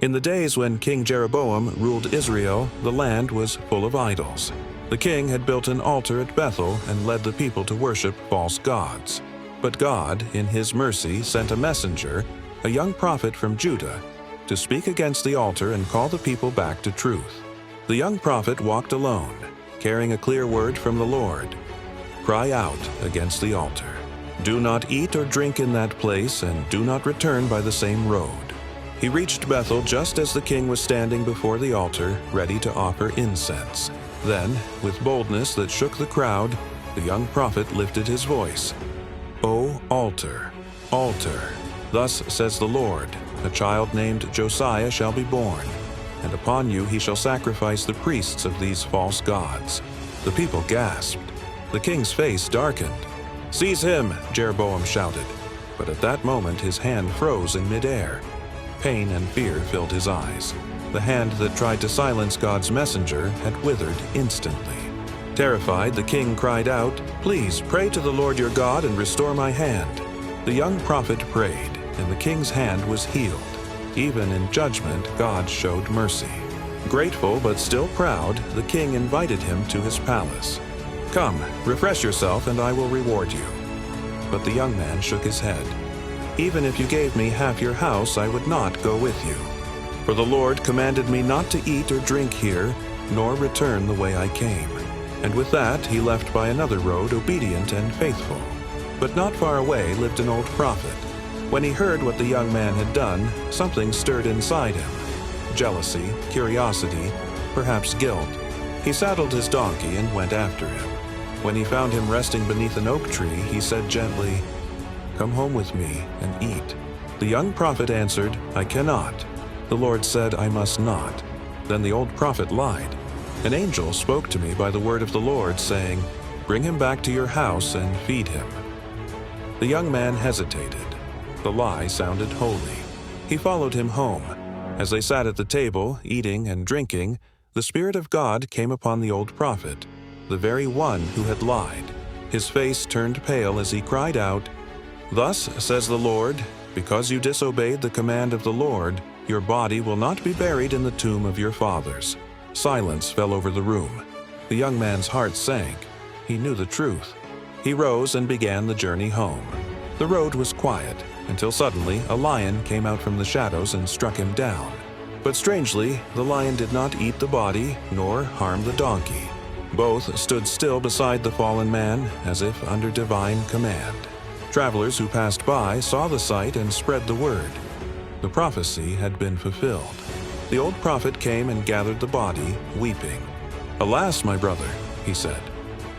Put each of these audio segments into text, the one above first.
In the days when King Jeroboam ruled Israel, the land was full of idols. The king had built an altar at Bethel and led the people to worship false gods. But God, in His mercy, sent a messenger, a young prophet from Judah, to speak against the altar and call the people back to truth. The young prophet walked alone, carrying a clear word from the Lord. Cry out against the altar. Do not eat or drink in that place, and do not return by the same road. He reached Bethel just as the king was standing before the altar, ready to offer incense. Then, with boldness that shook the crowd, the young prophet lifted his voice. O altar, altar, thus says the Lord, a child named Josiah shall be born, and upon you he shall sacrifice the priests of these false gods. The people gasped. The king's face darkened. Seize him, Jeroboam shouted. But at that moment his hand froze in midair. Pain and fear filled his eyes. The hand that tried to silence God's messenger had withered instantly. Terrified, the king cried out, Please pray to the Lord your God and restore my hand. The young prophet prayed, and the king's hand was healed. Even in judgment, God showed mercy. Grateful but still proud, the king invited him to his palace. Come, refresh yourself, and I will reward you. But the young man shook his head. Even if you gave me half your house, I would not go with you. For the Lord commanded me not to eat or drink here, nor return the way I came. And with that he left by another road, obedient and faithful. But not far away lived an old prophet. When he heard what the young man had done, something stirred inside him. Jealousy, curiosity, perhaps guilt. He saddled his donkey and went after him. When he found him resting beneath an oak tree, he said gently, Come home with me and eat. The young prophet answered, I cannot. The Lord said, I must not. Then the old prophet lied. An angel spoke to me by the word of the Lord, saying, Bring him back to your house and feed him. The young man hesitated. The lie sounded holy. He followed him home. As they sat at the table, eating and drinking, the Spirit of God came upon the old prophet, the very one who had lied. His face turned pale as he cried out, Thus says the Lord, because you disobeyed the command of the Lord, your body will not be buried in the tomb of your fathers. Silence fell over the room. The young man's heart sank. He knew the truth. He rose and began the journey home. The road was quiet, until suddenly a lion came out from the shadows and struck him down. But strangely, the lion did not eat the body, nor harm the donkey. Both stood still beside the fallen man, as if under divine command. Travelers who passed by saw the sight and spread the word. The prophecy had been fulfilled. The old prophet came and gathered the body, weeping. Alas, my brother, he said.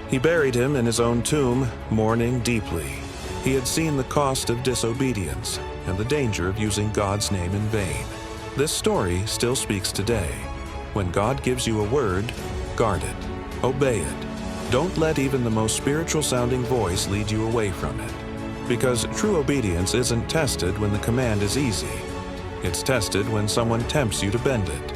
He buried him in his own tomb, mourning deeply. He had seen the cost of disobedience and the danger of using God's name in vain. This story still speaks today. When God gives you a word, guard it, obey it. Don't let even the most spiritual-sounding voice lead you away from it. Because true obedience isn't tested when the command is easy. It's tested when someone tempts you to bend it.